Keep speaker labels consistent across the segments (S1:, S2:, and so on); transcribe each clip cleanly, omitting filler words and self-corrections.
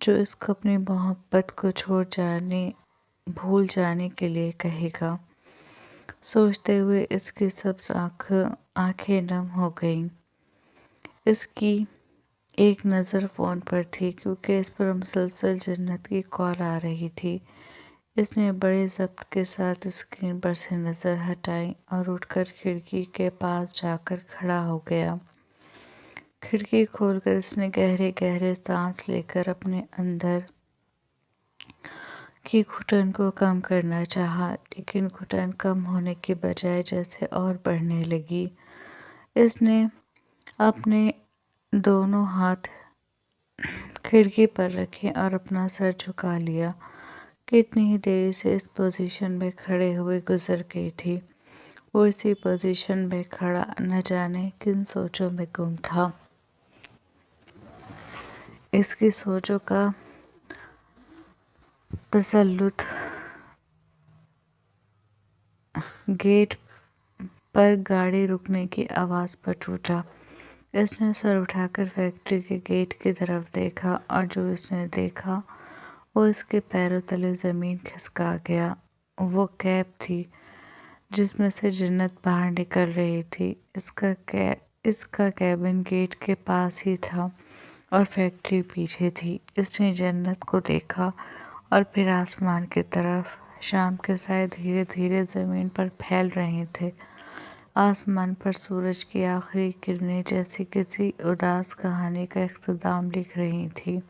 S1: جو اس کو اپنی محبت کو بھول جانے کے لیے کہے گا۔ سوچتے ہوئے اس کی سبز آنکھیں نم ہو گئیں۔ اس کی ایک نظر فون پر تھی کیونکہ اس پر مسلسل جنت کی کال آ رہی تھی۔ اس نے بڑے ضبط کے ساتھ اسکرین پر سے نظر ہٹائی اور اٹھ کر کھڑکی کے پاس جا کر کھڑا ہو گیا۔ کھڑکی کھول کر اس نے گہرے گہرے سانس لے کر اپنے اندر کی گھٹن کو کم کرنا چاہا، لیکن گھٹن کم ہونے کے بجائے جیسے اور بڑھنے لگی۔ اس نے اپنے دونوں ہاتھ کھڑکی پر رکھے اور اپنا سر جھکا لیا۔ کتنی ہی دیر سے اس پوزیشن میں کھڑے ہوئے گزر گئی تھی۔ وہ اسی پوزیشن میں کھڑا نہ جانے کن سوچوں میں گم تھا۔ اس کی سوچوں کا تسلط گیٹ پر گاڑی رکنے کی آواز پر ٹوٹا۔ اس نے سر اٹھا کر فیکٹری کے گیٹ کی طرف دیکھا اور جو اس نے دیکھا وہ اس کے پیروں تلے زمین کھسکا گیا۔ وہ کیب تھی جس میں سے جنت باہر نکل رہی تھی۔ اس کا کیبن گیٹ کے پاس ہی تھا اور فیکٹری پیچھے تھی۔ اس نے جنت کو دیکھا اور پھر آسمان کی طرف۔ شام کے سائے دھیرے دھیرے زمین پر پھیل رہے تھے۔ آسمان پر سورج کی آخری کرنیں جیسے کسی اداس کہانی کا اختتام لکھ رہی تھیں۔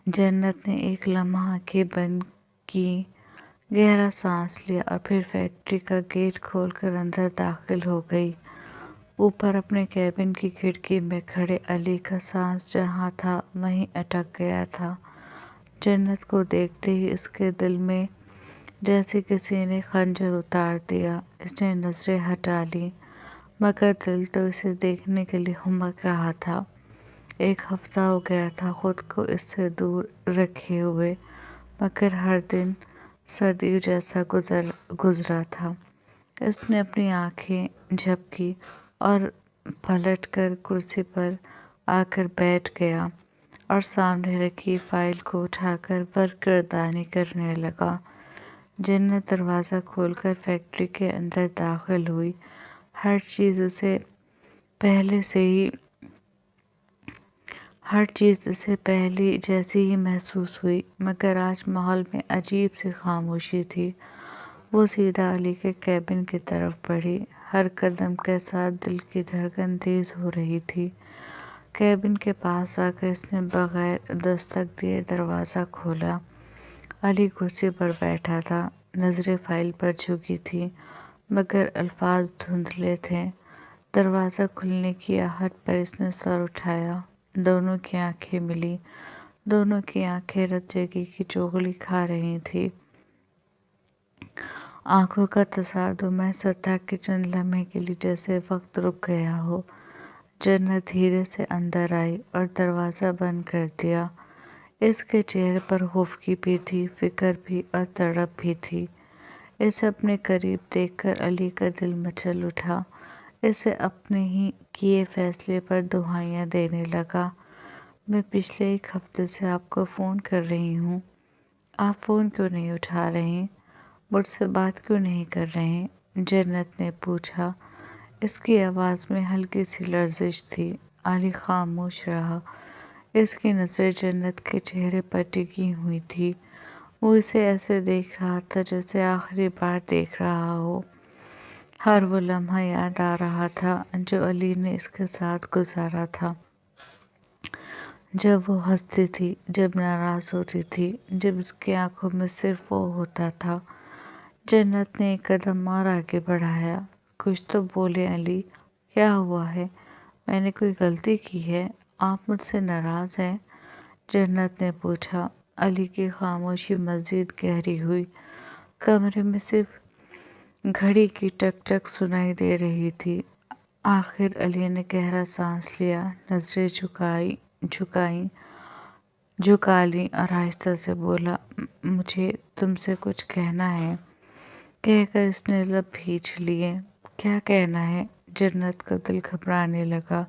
S1: جنت نے ایک لمحہ آنکھیں بند کی، گہرا سانس لیا اور پھر فیکٹری کا گیٹ کھول کر اندر داخل ہو گئی۔ اوپر اپنے کیبن کی کھڑکی میں کھڑے علی کا سانس جہاں تھا وہیں اٹک گیا تھا۔ جنت کو دیکھتے ہی اس کے دل میں جیسے کسی نے خنجر اتار دیا۔ اس نے نظریں ہٹا لیں مگر دل تو اسے دیکھنے کے لیے ہمک رہا تھا۔ ایک ہفتہ ہو گیا تھا خود کو اس سے دور رکھے ہوئے، مگر ہر دن صدیوں جیسا گزرا تھا۔ اس نے اپنی آنکھیں جھپکی اور پلٹ کر کرسی پر آ کر بیٹھ گیا اور سامنے رکھی فائل کو اٹھا کر ورک گردانی کرنے لگا۔ جنت دروازہ کھول کر فیکٹری کے اندر داخل ہوئی۔ ہر چیز اسے پہلے جیسی ہی محسوس ہوئی، مگر آج ماحول میں عجیب سی خاموشی تھی۔ وہ سیدھا علی کے کیبن کی طرف بڑھی۔ ہر قدم کے ساتھ دل کی دھڑکن تیز ہو رہی تھی۔ کیبن کے پاس آ کر اس نے بغیر دستک دیے دروازہ کھولا۔ علی کرسی پر بیٹھا تھا، نظریں فائل پر جھکی تھیں مگر الفاظ دھندلے تھے۔ دروازہ کھلنے کی آہٹ پر اس نے سر اٹھایا۔ دونوں کی آنکھیں ملیں۔ دونوں کی آنکھیں رت جگی کی چغلی کھا رہی تھیں۔ آنکھوں کا تصادم ایسا تھا کہ چند لمحے کے لیے جیسے وقت رک گیا ہو۔ جنت دھیرے سے اندر آئی اور دروازہ بند کر دیا۔ اس کے چہرے پر خفگی بھی تھی، فکر بھی اور تڑپ بھی تھی۔ اسے اپنے قریب دیکھ کر علی کا دل مچل اٹھا۔ اسے اپنے ہی کیے فیصلے پر دہائیاں دینے لگا۔ میں پچھلے ایک ہفتے سے آپ کو فون کر رہی ہوں، آپ فون کیوں نہیں اٹھا رہے؟ مجھ سے بات کیوں نہیں کر رہے؟ جنت نے پوچھا۔ اس کی آواز میں ہلکی سی لرزش تھی۔ علی خاموش رہا۔ اس کی نظریں جنت کے چہرے پر ٹکی ہوئی تھی۔ وہ اسے ایسے دیکھ رہا تھا جیسے آخری بار دیکھ رہا ہو۔ ہر وہ لمحہ یاد آ رہا تھا جو علی نے اس کے ساتھ گزارا تھا، جب وہ ہنستی تھی، جب ناراض ہوتی تھی، جب اس کی آنکھوں میں صرف وہ ہوتا تھا۔ جنت نے ایک قدم اور آگے بڑھایا۔ کچھ تو بولے علی، کیا ہوا ہے؟ میں نے کوئی غلطی کی ہے؟ آپ مجھ سے ناراض ہیں؟ جنت نے پوچھا۔ علی کی خاموشی مزید گہری ہوئی۔ کمرے میں صرف گھڑی کی ٹک ٹک سنائی دے رہی تھی۔ آخر علی نے گہرا سانس لیا، نظریں جھکا لیں اور آہستہ سے بولا، مجھے تم سے کچھ کہنا ہے۔ کہہ کر اس نے لب بھینچ لیے۔ کیا کہنا ہے؟ جنت کا دل گھبرانے لگا۔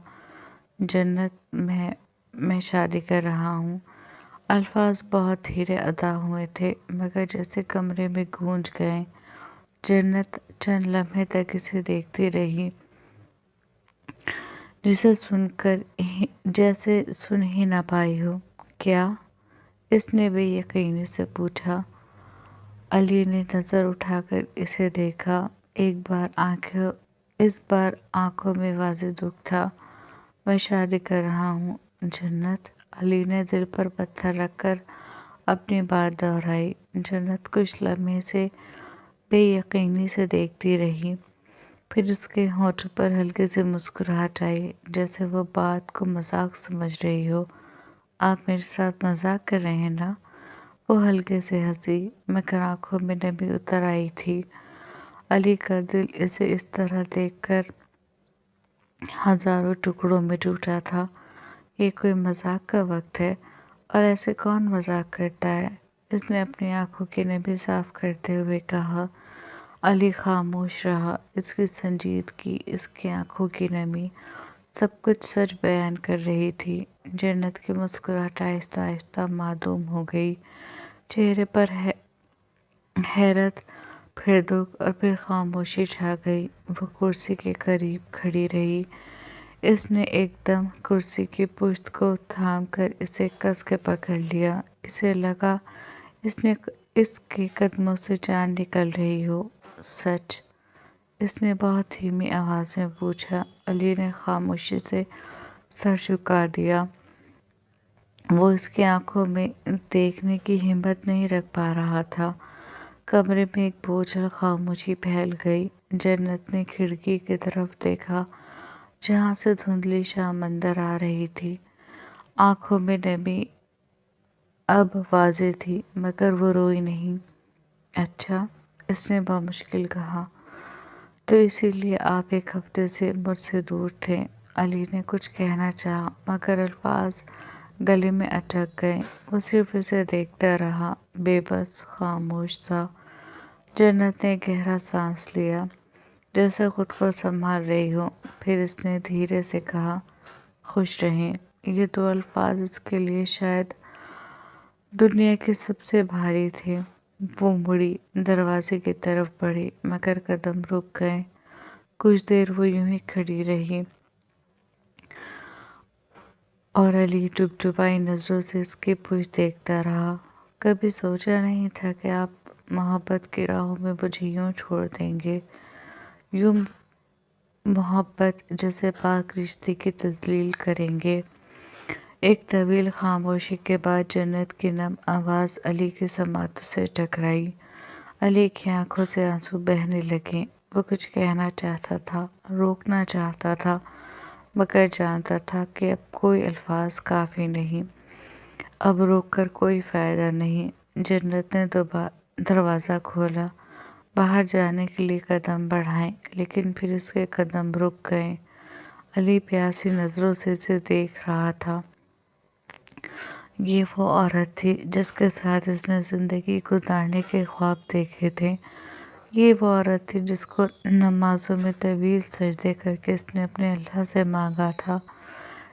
S1: جنت، میں شادی کر رہا ہوں۔ الفاظ بہت دھیرے ادا ہوئے تھے مگر جیسے کمرے میں گونج گئے۔ جنت چند لمحے تک اسے دیکھتی رہی، جیسے سن ہی نہ پائی ہو۔ کیا؟ اس نے بے یقینی سے پوچھا۔ علی نے نظر اٹھا کر اسے دیکھا۔ اس بار آنکھوں میں واضح دکھ تھا۔ میں شادی کر رہا ہوں جنت۔ علی نے دل پر پتھر رکھ کر اپنی بات دہرائی۔ جنت کچھ لمحے سے بے یقینی سے دیکھتی رہی، پھر اس کے ہونٹوں پر ہلکی سی مسکراہٹ آئی، جیسے وہ بات کو مذاق سمجھ رہی ہو۔ آپ میرے ساتھ مذاق کر رہے ہیں نا؟ وہ ہلکے سے ہنسی مگر آنکھوں میں نمی اتر آئی تھی۔ علی کا دل اسے اس طرح دیکھ کر ہزاروں ٹکڑوں میں ٹوٹا تھا۔ یہ کوئی مذاق کا وقت ہے؟ اور ایسے کون مذاق کرتا ہے؟ اس نے اپنی آنکھوں کی نمی صاف کرتے ہوئے کہا۔ علی خاموش رہا۔ اس کی سنجیدگی، اس کی آنکھوں کی نمی، سب کچھ سچ بیان کر رہی تھی۔ جنت کی مسکراہٹ آہستہ آہستہ معدوم ہو گئی۔ چہرے پر حیرت، پھر دکھ اور پھر خاموشی چھا گئی۔ وہ کرسی کے قریب کھڑی رہی۔ اس نے ایک دم کرسی کی پشت کو تھام کر اسے کس کے پکڑ لیا۔ اسے لگا اس کے قدموں سے جان نکل رہی ہو۔ سچ؟ اس نے بہت دھیمی آواز میں پوچھا۔ علی نے خاموشی سے سر جھکا دیا۔ وہ اس کی آنکھوں میں دیکھنے کی ہمت نہیں رکھ پا رہا تھا۔ کمرے میں ایک بوجھل خاموشی پھیل گئی۔ جنت نے کھڑکی کی طرف دیکھا جہاں سے دھندلی شام اندر آ رہی تھی۔ آنکھوں میں نمی اب واضح تھی مگر وہ روئی نہیں۔ اچھا، اس نے بمشکل کہا، تو اسی لیے آپ ایک ہفتے سے مجھ سے دور تھے۔ علی نے کچھ کہنا چاہا مگر الفاظ گلے میں اٹک گئے۔ وہ صرف اسے دیکھتا رہا، بے بس، خاموش سا۔ جنت نے گہرا سانس لیا، جیسے خود کو سنبھال رہی ہو۔ پھر اس نے دھیرے سے کہا، خوش رہیں۔ یہ دو الفاظ اس کے لیے شاید دنیا کے سب سے بھاری تھے۔ وہ مڑی، دروازے کی طرف بڑھی مگر قدم رک گئے۔ کچھ دیر وہ یوں ہی کھڑی رہی اور علی ڈبڈبائی نظروں سے اس کی پشت دیکھتا رہا۔ کبھی سوچا نہیں تھا کہ آپ محبت کی راہوں میں مجھے یوں چھوڑ دیں گے، یوں محبت جیسے پاک رشتے کی تذلیل کریں گے۔ ایک طویل خاموشی کے بعد جنت کی نم آواز علی کی سماعتوں سے ٹکرائی۔ علی کی آنکھوں سے آنسو بہنے لگے۔ وہ کچھ کہنا چاہتا تھا، روکنا چاہتا تھا مگر جانتا تھا کہ اب کوئی الفاظ کافی نہیں، اب روک کر کوئی فائدہ نہیں۔ جنت نے دروازہ کھولا، باہر جانے کے لیے قدم بڑھائے لیکن پھر اس کے قدم رک گئے۔ علی پیاسی نظروں سے اسے دیکھ رہا تھا۔ یہ وہ عورت تھی جس کے ساتھ اس نے زندگی گزارنے کے خواب دیکھے تھے۔ یہ وہ عورت تھی جس کو نمازوں میں طویل سجدے کر کے اس نے اپنے اللہ سے مانگا تھا۔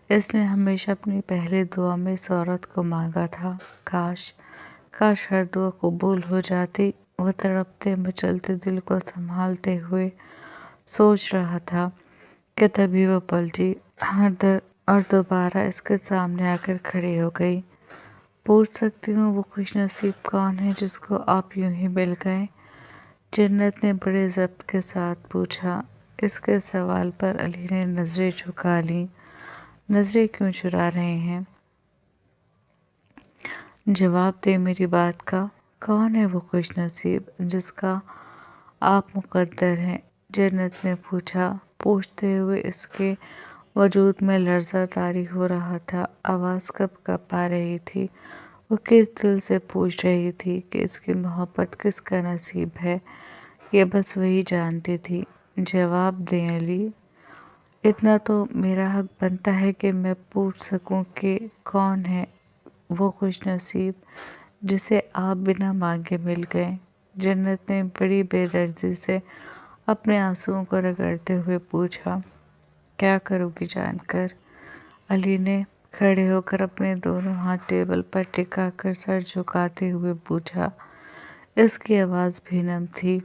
S1: اس نے ہمیشہ اپنی پہلی دعا میں اس عورت کو مانگا تھا۔ کاش ہر دعا قبول ہو جاتی۔ وہ تڑپتے مچلتے دل کو سنبھالتے ہوئے سوچ رہا تھا کہ تبھی وہ پلٹی اور دوبارہ اس کے سامنے آ کر کھڑی ہو گئی۔ پوچھ سکتی ہوں وہ خوش نصیب کون ہے جس کو آپ یوں ہی مل گئے؟ جنت نے بڑے ضبط کے ساتھ پوچھا۔ اس کے سوال پر علی نے نظریں جھکا لیں۔ نظریں کیوں چرا رہے ہیں؟ جواب دے میری بات کا۔ کون ہے وہ خوش نصیب جس کا آپ مقدر ہیں؟ جنت نے پوچھا۔ پوچھتے ہوئے اس کے وجود میں لرزہ طاری ہو رہا تھا، آواز کب کب آ رہی تھی۔ وہ کس دل سے پوچھ رہی تھی کہ اس کی محبت کس کا نصیب ہے، یہ بس وہی جانتی تھی۔ جواب دیں علی، اتنا تو میرا حق بنتا ہے کہ میں پوچھ سکوں کہ کون ہے وہ خوش نصیب جسے آپ بنا مانگے مل گئے۔ جنت نے بڑی بے دردی سے اپنے آنسوؤں کو رگڑتے ہوئے پوچھا۔ کیا کرو گی جان کر؟ علی نے کھڑے ہو کر اپنے دونوں ہاتھ ٹیبل پر ٹکا کر سر جھکاتے ہوئے پوچھا۔ اس کی آواز بھی نم تھی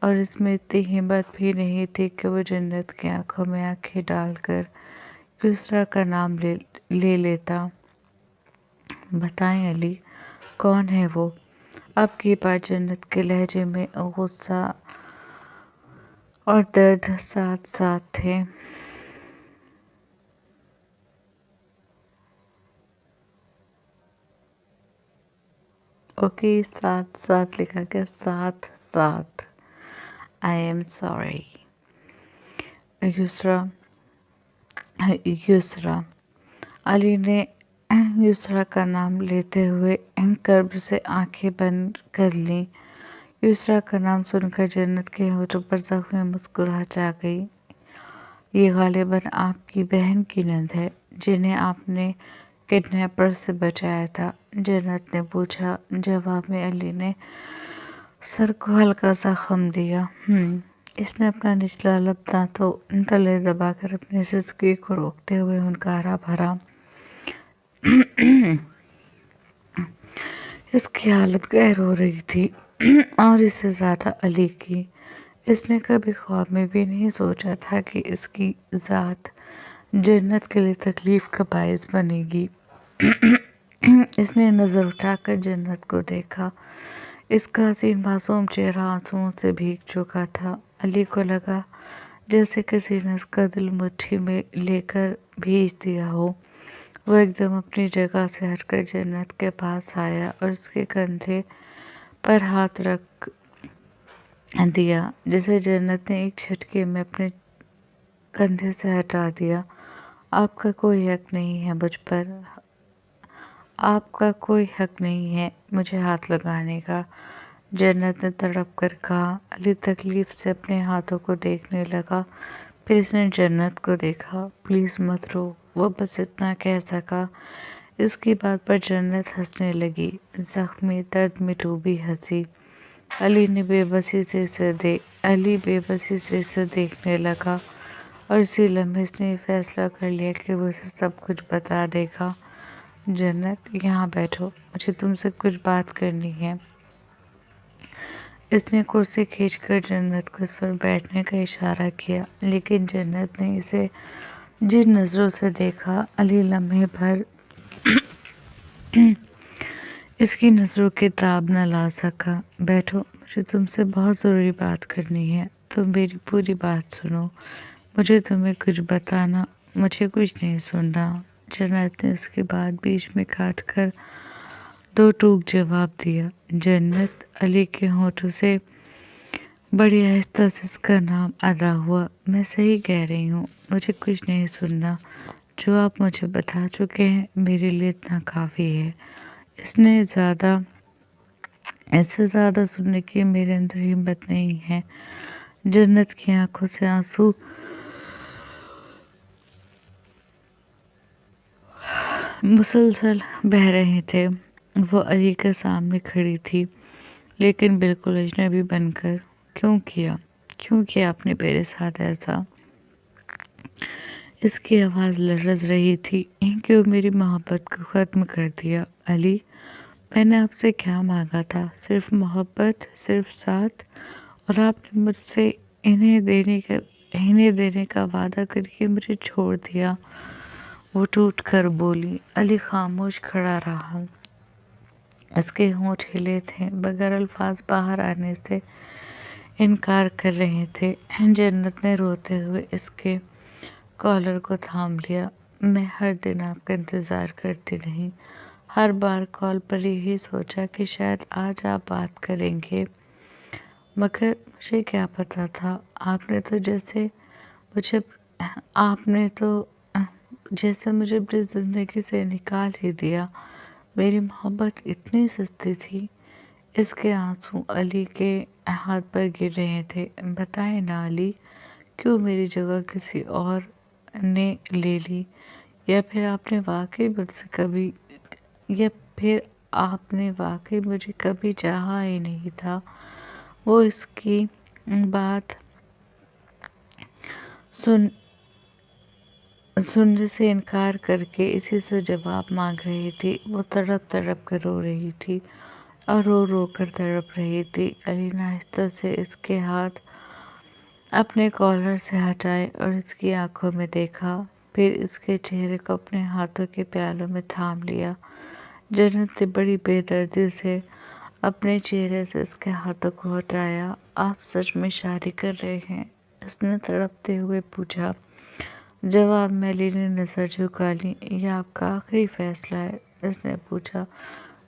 S1: اور اس میں اتنی ہمت بھی نہیں تھی کہ وہ جنت کی آنکھوں میں آنکھیں ڈال کر یسریٰ کا نام لے لیتا۔ بتائیں علی، کون ہے وہ؟ اب کی بار جنت کے لہجے میں غصہ اور درد ساتھ ساتھ تھے۔ اوکے، ساتھ ساتھ لکھا گیا، ساتھ ساتھ۔ I am sorry Yusra. Ali نے یسریٰ کا نام لیتے ہوئے کرب سے آنکھیں بند کر لیں۔ یسریٰ کا نام سن کر جنت کے ہونٹوں پر زخمی مسکراہٹ آ گئی۔ یہ غالباً آپ کی بہن کی نند ہے جنہیں آپ نے کڈنیپر سے بچایا تھا، جنت نے پوچھا۔ جواب میں علی نے سر کو ہلکا سا خم دیا۔ اس نے اپنا نچلا لب دانتوں تلے دبا کر اپنے سسکی کو روکتے ہوئے ہنکارا بھرا۔ اس کی حالت غیر ہو رہی تھی اور اس سے زیادہ علی کی۔ اس نے کبھی خواب میں بھی نہیں سوچا تھا کہ اس کی ذات جنت کے لیے تکلیف کا باعث بنے گی۔ اس نے نظر اٹھا کر جنت کو دیکھا۔ اس کا حسین معصوم چہرہ آنسوؤں سے بھیگ چکا تھا۔ علی کو لگا جیسے کسی نے اس کا دل مٹھی میں لے کر بھیج دیا ہو۔ وہ ایک دم اپنی جگہ سے ہٹ کر جنت کے پاس آیا اور اس کے کندھے پر ہاتھ رکھ دیا جسے جنت نے ایک جھٹکے میں اپنے کندھے سے ہٹا دیا۔ آپ کا کوئی حق نہیں ہے مجھ پر، آپ کا کوئی حق نہیں ہے مجھے ہاتھ لگانے کا، جنت نے تڑپ کر کہا۔ علی تکلیف سے اپنے ہاتھوں کو دیکھنے لگا، پھر اس نے جنت کو دیکھا۔ پلیز مت رو، وہ بس اتنا کہہ سکا۔ اس کی بات پر جنت ہنسنے لگی، زخمی درد میں ڈوبی ہنسی۔ علی بے بسی سے اسے دیکھنے لگا اور اسی لمحے اس نے یہ فیصلہ کر لیا کہ وہ اسے سب کچھ بتا دے گا۔ جنت، یہاں بیٹھو، مجھے تم سے کچھ بات کرنی ہے۔ اس نے کرسی کھینچ کر جنت کو اس پر بیٹھنے کا اشارہ کیا، لیکن جنت نے اسے جن نظروں سے دیکھا، علی لمحے بھر اس کی نظروں کی تاب نہ لا سکا۔ بیٹھو، مجھے تم سے بہت ضروری بات کرنی ہے، تم میری پوری بات سنو، مجھے تمہیں کچھ بتانا، مجھے کچھ نہیں سننا۔ جنت نے اس کی بات بیچ میں کاٹ کر دو ٹوک جواب دیا۔ جنت، علی کے ہونٹوں سے بڑی آہستہ سے اس کا نام ادا ہوا۔ میں صحیح کہہ رہی ہوں، مجھے کچھ نہیں سننا، جو آپ مجھے بتا چکے ہیں میرے لیے اتنا کافی ہے۔ اس سے زیادہ سننے کی میرے اندر ہمت نہیں ہے۔ جنت کی آنکھوں سے آنسو مسلسل بہہ رہے تھے۔ وہ علی کے سامنے کھڑی تھی، لیکن بالکل اجنبی بن کر۔ کیوں کیا آپ نے میرے ساتھ ایسا؟ اس کی آواز لرز رہی تھی۔ کیوں میری محبت کو ختم کر دیا؟ علی، میں نے آپ سے کیا مانگا تھا؟ صرف محبت، صرف ساتھ، اور آپ نے مجھ سے انہیں دینے کا وعدہ کر کے مجھے چھوڑ دیا۔ وہ ٹوٹ کر بولی۔ علی خاموش کھڑا رہا۔ اس کے ہونٹ ہلے تھے، بغیر الفاظ باہر آنے سے انکار کر رہے تھے۔ جنت نے روتے ہوئے اس کے کالر کو تھام لیا۔ میں ہر دن آپ کا انتظار کرتی رہی، ہر بار کال پر یہی سوچا کہ شاید آج آپ بات کریں گے، مگر مجھے کیا پتا تھا، آپ نے تو جیسے مجھے اپنی زندگی سے نکال ہی دیا۔ میری محبت اتنی سستی تھی۔ اس کے آنسو علی کے ہاتھ پر گر رہے تھے۔ بتائیں نا علی، کیوں میری جگہ کسی اور نے لے لی، یا پھر آپ نے واقعی مجھے کبھی چاہا ہی نہیں تھا؟ وہ اس کی بات سننے سے انکار کر کے اسی سے جواب مانگ رہی تھی۔ وہ تڑپ تڑپ کر رو رہی تھی اور رو رو کر تڑپ رہی تھی۔ علی نے آہستہ سے اس کے ہاتھ اپنے کالر سے ہٹائے اور اس کی آنکھوں میں دیکھا، پھر اس کے چہرے کو اپنے ہاتھوں کے پیالوں میں تھام لیا۔ جنت نے بڑی بے دردی سے اپنے چہرے سے اس کے ہاتھوں کو ہٹایا۔ آپ سچ میں شادی کر رہے ہیں؟ اس نے تڑپتے ہوئے پوچھا۔ جواب میں علی نے نظر جھکا لی۔ یہ آپ کا آخری فیصلہ ہے؟ اس نے پوچھا۔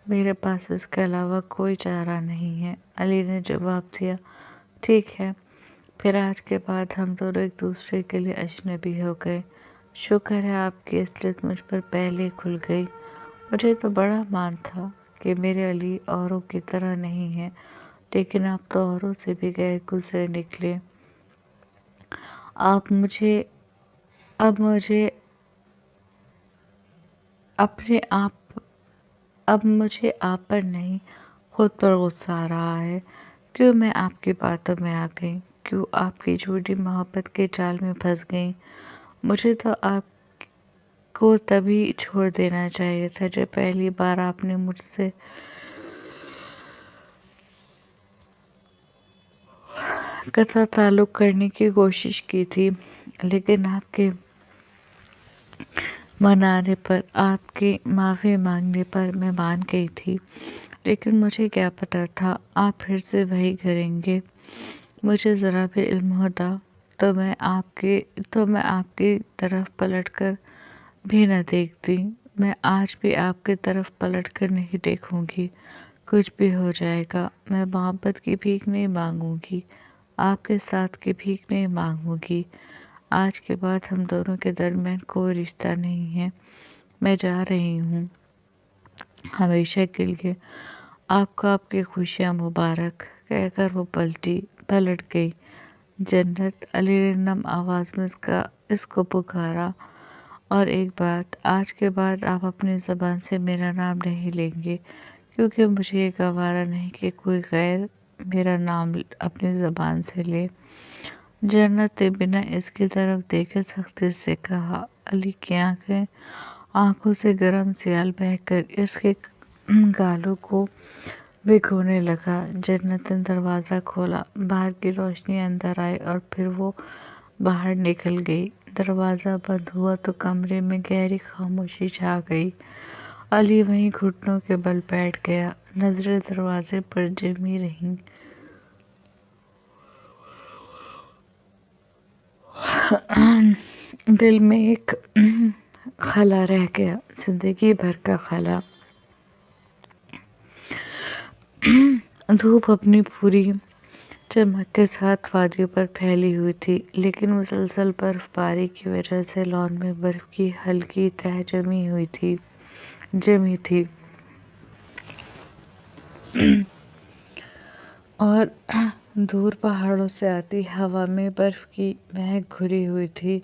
S1: میرے پاس اس کے علاوہ کوئی چارہ نہیں ہے، علی نے جواب دیا۔ ٹھیک ہے، پھر آج کے بعد ہم دونوں ایک دوسرے کے لیے اجنبی ہو گئے۔ شکر ہے آپ کی اصلیت مجھ پر پہلے کھل گئی۔ مجھے تو بڑا مان تھا کہ میرے علی اوروں کی طرح نہیں ہے، لیکن آپ تو اوروں سے بھی غیر گزرے نکلے۔ اب مجھے آپ پر نہیں، خود پر غصہ آ رہا ہے۔ کیوں میں آپ کی باتوں میں آ گئی؟ کیوں آپ کی جھوٹی محبت کے جال میں پھنس گئی؟ مجھے تو آپ کو تبھی چھوڑ دینا چاہیے تھا جب پہلی بار آپ نے مجھ سے قطع تعلق کرنے کی کوشش کی تھی، لیکن آپ کے منانے پر، آپ کی معافی مانگنے پر میں مان گئی تھی، لیکن مجھے کیا پتا تھا آپ پھر سے وہی کریں گے۔ مجھے ذرا بھی علم ہوتا تو میں آپ کی طرف پلٹ کر بھی نہ دیکھتی۔ میں آج بھی آپ کی طرف پلٹ کر نہیں دیکھوں گی۔ کچھ بھی ہو جائے گا، میں محبت کی بھیک نہیں مانگوں گی، آپ کے ساتھ کی بھیک نہیں مانگوں گی۔ آج کے بعد ہم دونوں کے درمیان کوئی رشتہ نہیں ہے۔ میں جا رہی ہوں ہمیشہ کے لیے۔ آپ کو آپ کی خوشیاں مبارک، کہہ کر وہ پلٹ گئی۔ جنت، علی نے نم آواز میں اس کو پکارا۔ اور ایک بات، آج کے بعد آپ اپنی زبان سے میرا نام نہیں لیں گے، کیونکہ مجھے یہ گوارا نہیں کہ کوئی غیر میرا نام اپنی زبان سے لے۔ جنت نے بنا اس کی طرف دیکھے سختی سے کہا۔ علی کی آنکھوں سے گرم سیال بہہ کر اس کے گالوں کو بھگونے لگا۔ جنت نے دروازہ کھولا، باہر کی روشنی اندر آئی اور پھر وہ باہر نکل گئی۔ دروازہ بند ہوا تو کمرے میں گہری خاموشی چھا گئی۔ علی وہیں گھٹنوں کے بل بیٹھ گیا، نظریں دروازے پر جمی رہیں۔ دل میں ایک خلا رہ گیا، زندگی بھر کا خلا۔ دھوپ اپنی پوری چمک کے ساتھ وادیوں پر پھیلی ہوئی تھی، لیکن مسلسل برف باری کی وجہ سے لان میں برف کی ہلکی تہہ جمی تھی اور دور پہاڑوں سے آتی ہوا میں برف کی مہک گھری ہوئی تھی۔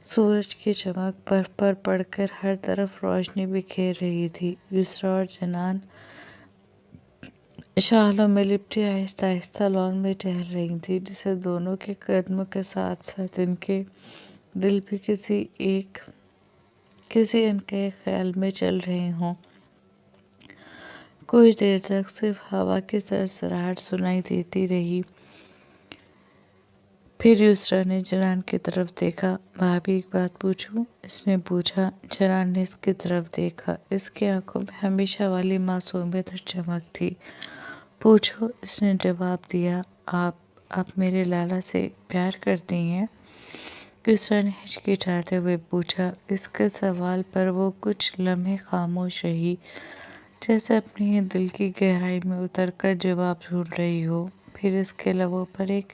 S1: سورج کی چمک برف پر پڑ کر ہر طرف روشنی بکھیر رہی تھی۔ یسریٰ اور جنان شالوں میں لپٹی آہستہ آہستہ لان میں ٹہل رہی تھی، جسے دونوں کے قدموں کے ساتھ ساتھ ان کے دل بھی کسی ان کے خیال میں چل رہے ہوں۔ کچھ دیر تک صرف ہوا کی سرسراہٹ سنائی دیتی رہی۔ پھر یسریٰ نے جنان کی طرف دیکھا۔ بھابھی، ایک بات پوچھوں؟ اس نے پوچھا۔ جنان نے اس کی طرف دیکھا۔ اس کی آنکھوں میں ہمیشہ والی معصومیت اور چمک تھی۔ پوچھو، اس نے جواب دیا۔ آپ میرے لالا سے پیار کرتی ہیں؟ یسریٰ نے ہچکچاتے ہوئے پوچھا۔ اس کے سوال پر وہ کچھ لمحے خاموش رہی، جیسے اپنے ہی دل کی گہرائی میں اتر کر جواب ڈھونڈ رہی ہو۔ پھر اس کے لبوں پر ایک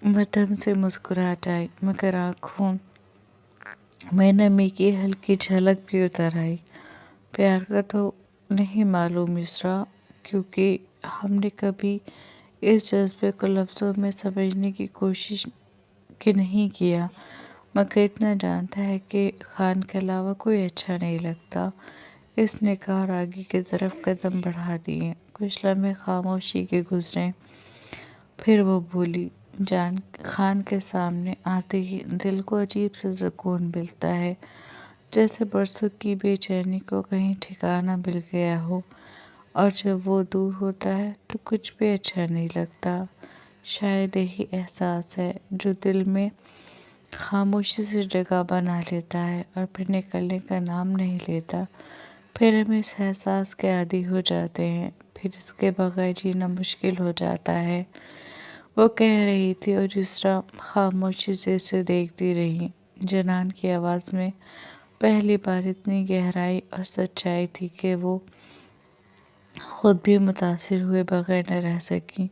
S1: مدھم سی مسکراہٹ آئی، مگر آنکھوں میں نمی کی ہلکی جھلک بھی اتر آئی۔ پیار کا تو نہیں معلوم یسریٰ، کیونکہ ہم نے کبھی اس جذبے کو لفظوں میں سمجھنے کی کوشش نہیں کیا، مگر اتنا جانتا ہے کہ خان کے علاوہ کوئی اچھا نہیں لگتا۔ اس نے کہا اور آگے کی طرف قدم بڑھا دیے۔ کچھ لمحے خاموشی کے گزرے، پھر وہ بولی، جان خان کے سامنے آتے ہی دل کو عجیب سے سکون ملتا ہے، جیسے برسوں کی بے چینی کو کہیں ٹھکانہ مل گیا ہو، اور جب وہ دور ہوتا ہے تو کچھ بھی اچھا نہیں لگتا۔ شاید یہی احساس ہے جو دل میں خاموشی سے جگہ بنا لیتا ہے اور پھر نکلنے کا نام نہیں لیتا۔ پھر ہم اس احساس کے عادی ہو جاتے ہیں، پھر اس کے بغیر جینا مشکل ہو جاتا ہے۔ وہ کہہ رہی تھی اور یسریٰ خاموشی سے اسے دیکھتی رہی۔ جنان کی آواز میں پہلی بار اتنی گہرائی اور سچائی تھی کہ وہ خود بھی متاثر ہوئے بغیر نہ رہ سکی۔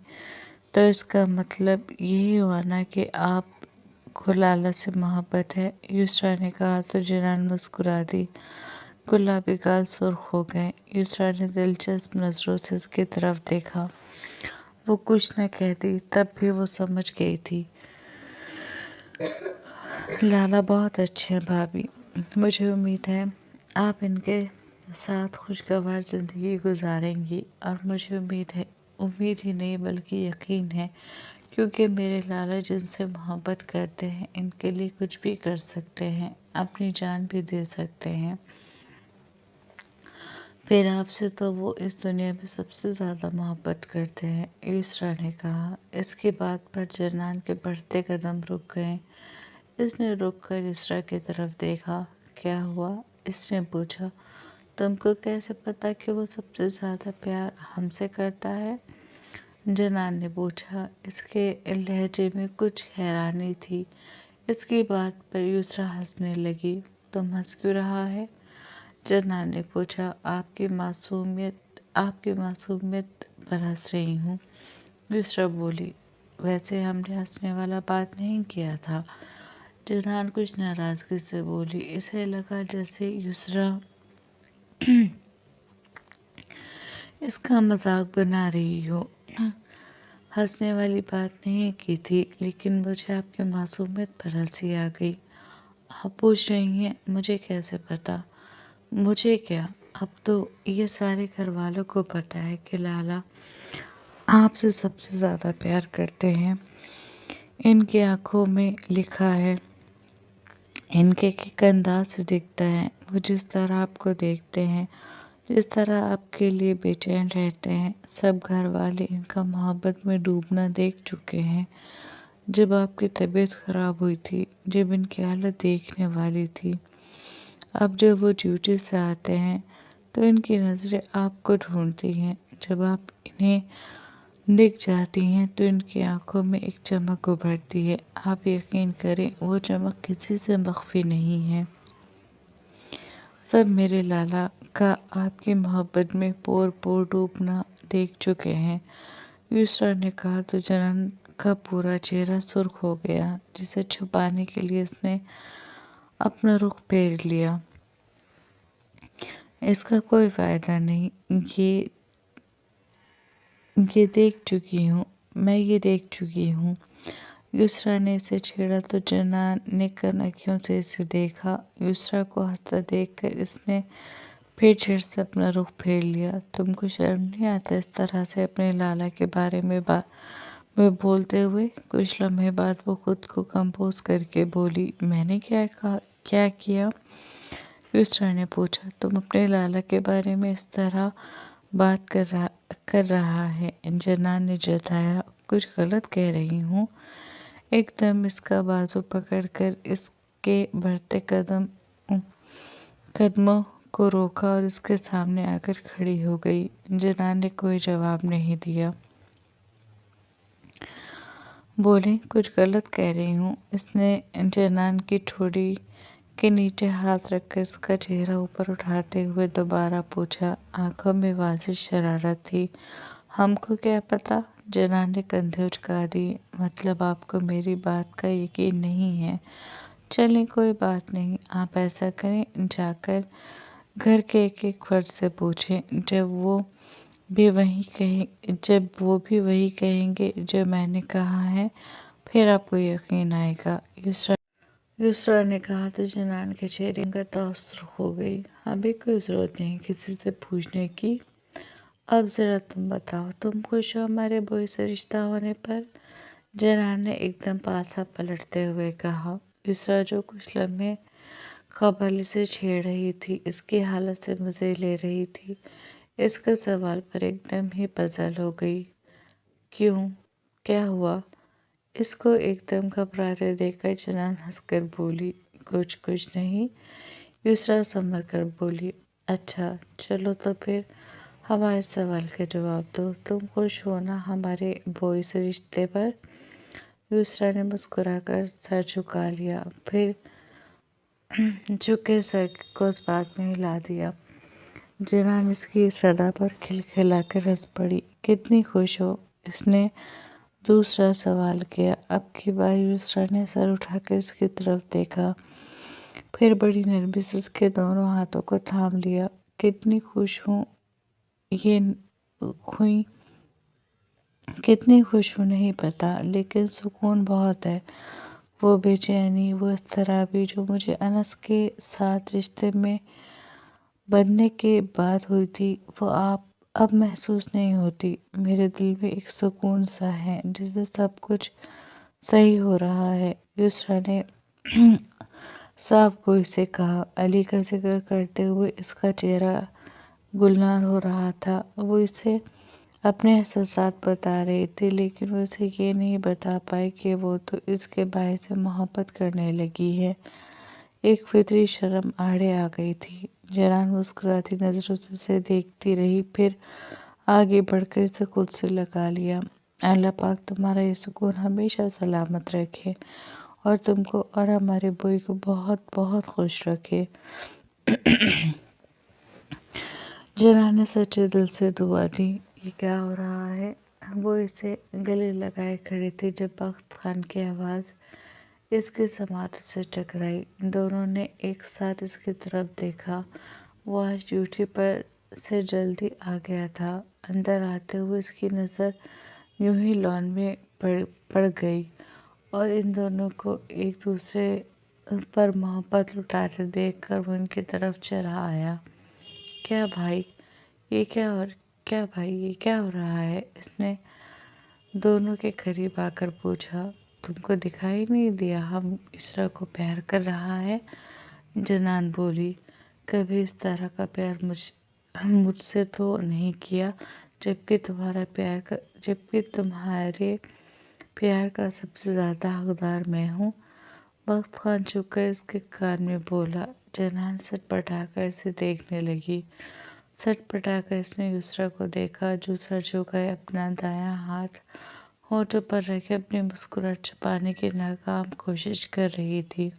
S1: تو اس کا مطلب یہی ہوا نا کہ آپ کو لالا سے محبت ہے؟ یسریٰ نے کہا تو جنان مسکرا دی۔ گلابی گال سرخ ہو گئے۔ یسریٰ نے دلچسپ نظروں سے اس کی طرف دیکھا۔ وہ کچھ نہ کہتی، تب بھی وہ سمجھ گئی تھی۔ لالا بہت اچھے ہیں بھابھی، مجھے امید ہے آپ ان کے ساتھ خوشگوار زندگی گزاریں گی، اور مجھے امید ہی نہیں بلکہ یقین ہے، کیونکہ میرے لالا جن سے محبت کرتے ہیں ان کے لیے کچھ بھی کر سکتے ہیں، اپنی جان بھی دے سکتے ہیں۔ پھر آپ سے تو وہ اس دنیا میں سب سے زیادہ محبت کرتے ہیں، یسریٰ نے کہا۔ اس کی بات پر جنان کے بڑھتے قدم رک گئے۔ اس نے رک کر یسریٰ کی طرف دیکھا۔ کیا ہوا؟ اس نے پوچھا۔ تم کو کیسے پتا کہ وہ سب سے زیادہ پیار ہم سے کرتا ہے؟ جنان نے پوچھا۔ اس کے لہجے میں کچھ حیرانی تھی۔ اس کی بات پر یسریٰ ہنسنے لگی۔ تم ہنس کیوں رہا ہے؟ جنان نے پوچھا۔ آپ کی معصومیت پر ہنس رہی ہوں، یسریٰ بولی۔ ویسے ہم نے ہنسنے والا بات نہیں کیا تھا، جنان کچھ ناراضگی سے بولی۔ اسے لگا جیسے یسریٰ اس کا مذاق بنا رہی ہو۔ ہنسنے والی بات نہیں کی تھی، لیکن مجھے آپ کی معصومیت پر ہنسی آ گئی۔ آپ پوچھ رہی ہیں مجھے کیسے پتا؟ مجھے کیا، اب تو یہ سارے گھر والوں کو پتا ہے کہ لالا آپ سے سب سے زیادہ پیار کرتے ہیں۔ ان کی آنکھوں میں لکھا ہے، ان کے ایک انداز سے دکھتا ہے۔ وہ جس طرح آپ کو دیکھتے ہیں، جس طرح آپ کے لیے بے چین رہتے ہیں، سب گھر والے ان کا محبت میں ڈوبنا دیکھ چکے ہیں۔ جب آپ کی طبیعت خراب ہوئی تھی، جب ان کی حالت دیکھنے والی تھی، اب جب وہ ڈیوٹی سے آتے ہیں تو ان کی نظریں آپ کو ڈھونڈتی ہیں۔ جب آپ انہیں دکھ جاتی ہیں تو ان کی آنکھوں میں ایک چمک ابھرتی ہے۔ آپ یقین کریں وہ چمک کسی سے مخفی نہیں ہے۔ سب میرے لالا کا آپ کی محبت میں پور پور ڈوبنا دیکھ چکے ہیں، یسریٰ نے کہا تو جنان کا پورا چہرہ سرخ ہو گیا، جسے چھپانے کے لیے اس نے اپنا رخ پھیر لیا۔ اس کا کوئی فائدہ نہیں، میں یہ دیکھ چکی ہوں۔ یسریٰ نے اسے چھیڑا تو جنان نے کنکیوں سے اسے دیکھا۔ یسریٰ کو ہنستا دیکھ کر اس نے پھر جھٹ سے اپنا رخ پھیر لیا۔ تم کو شرم نہیں آتا اس طرح سے اپنے لالا کے بارے میں بولتے ہوئے؟ کچھ لمحے بعد وہ خود کو کمپوز کر کے بولی۔ میں نے کیا کیا؟ یسریٰ نے پوچھا۔ تم اپنے لالا کے بارے میں اس طرح بات کر رہا ہے، جنان نے جتایا۔ کچھ غلط کہہ رہی ہوں؟ ایک دم اس کا بازو پکڑ کر اس کے بڑھتے قدموں کو روکا اور اس کے سامنے آ کر کھڑی ہو گئی۔ جنان نے کوئی جواب نہیں دیا۔ بولیں، کچھ غلط کہہ رہی ہوں؟ اس نے جنان کی ٹھوڑی کے نیچے ہاتھ رکھ کر اس کا چہرہ اوپر اٹھاتے ہوئے دوبارہ پوچھا۔ آنکھوں میں واضح شرارت تھی۔ ہم کو کیا پتا؟ جنان نے کندھے اچکا دیے۔ مطلب آپ کو میری بات کا یقین نہیں ہے؟ چلیں کوئی بات نہیں، آپ ایسا کریں، جا کر گھر کے ایک ایک فرد سے پوچھیں، جب وہ بھی وہی کہیں گے جو میں نے کہا ہے، پھر آپ کو یقین آئے گا، یسریٰ نے کہا تو جنان کے چہرے کا طور سرخ ہو گئی۔ ابھی کوئی ضرورت نہیں کسی سے پوچھنے کی۔ اب ذرا تم بتاؤ، تم خوش ہو ہمارے بوئے سے رشتہ ہونے پر؟ جنان نے ایک دم پاسا پلٹتے ہوئے کہا۔ یسرا جو کچھ لمحے قبل سے چھیڑ رہی تھی، اس کی حالت سے مزے لے رہی تھی، اس کا سوال پر ایک دم ہی پزل ہو گئی۔ کیوں؟ کیا ہوا؟ اس کو ایک دم گھبراتے دیکھ کر جنان ہنس کر بولی، کچھ نہیں۔ یسرا سنبھل کر بولی، اچھا چلو تو پھر ہمارے سوال کا جواب دو، تم خوش ہو نا ہمارے بوئے سے رشتے پر؟ یسرا نے مسکرا کر سر جھکا لیا، پھر جھکے سر کو اس بات میں ہلا دیا۔ جنان اس کی اس ادا پر کھلکھلا کر ہنس پڑی۔ کتنی خوش ہو؟ اس نے دوسرا سوال کیا۔ اب کی بار یسرا نے سر اٹھا کر اس کی طرف دیکھا، پھر بڑی نرمی سے اس کے دونوں ہاتھوں کو تھام لیا۔ کتنی خوش ہوں یہ ہوئی، کتنی خوش ہوں نہیں پتا، لیکن سکون بہت ہے۔ وہ بے چینی، وہ اضطرابی جو مجھے انس کے ساتھ رشتے میں بندھنے کے بعد ہوئی تھی، وہ اب محسوس نہیں ہوتی۔ میرے دل میں ایک سکون سا ہے جیسے سب کچھ صحیح ہو رہا ہے۔ یسرا نے صاف گوئی سے کہا۔ علی کا ذکر کرتے ہوئے اس کا چہرہ گلنار ہو رہا تھا۔ وہ اسے اپنے احساسات بتا رہی تھی، لیکن وہ اسے یہ نہیں بتا پائی کہ وہ تو اس کے بھائی سے محبت کرنے لگی ہے۔ ایک فطری شرم آڑے آ گئی تھی۔ جنان مسکراتی نظروں سے اسے دیکھتی رہی، پھر آگے بڑھ کر اسے خود سے لگا لیا۔ اللہ پاک تمہارا یہ سکون ہمیشہ سلامت رکھے اور تم کو اور ہمارے بوئی کو بہت بہت خوش رکھے۔ جنان نے سچے دل سے دعا دی۔ یہ کیا ہو رہا ہے؟ وہ اسے گلے لگائے کھڑی تھی جب بخت خان کی آواز اس کے سماعتوں سے ٹکرائی۔ دونوں نے ایک ساتھ اس کی طرف دیکھا۔ وہ آج ڈیوٹی پر سے جلدی آ گیا تھا۔ اندر آتے ہوئے اس کی نظر یوں ہی لان میں پڑ گئی اور ان دونوں کو ایک دوسرے پر محبت لٹاتے دیکھ کر وہ ان کی طرف چلا آیا۔ کیا بھائی یہ کیا ہو رہا ہے؟ اس نے دونوں کے قریب آ کر پوچھا۔ تم کو دکھائی نہیں دیا ہم یسرا کو پیار کر رہا ہے؟ جنان بولی، کبھی اس طرح کا پیار مجھ سے تو نہیں کیا، جبکہ تمہارے پیار کا سب سے زیادہ حقدار میں ہوں۔ بخت خان جھک کر اس کے کان میں بولا۔ جنان سٹ پٹا کر اسے دیکھنے لگی۔ سٹ پٹا کر اس نے یسرا کو دیکھا جو سر جھکائے اپنا دایاں ہاتھ ہونٹوں پر رکھے اپنی مسکراہٹ چھپانے کی ناکام کوشش کر رہی تھی۔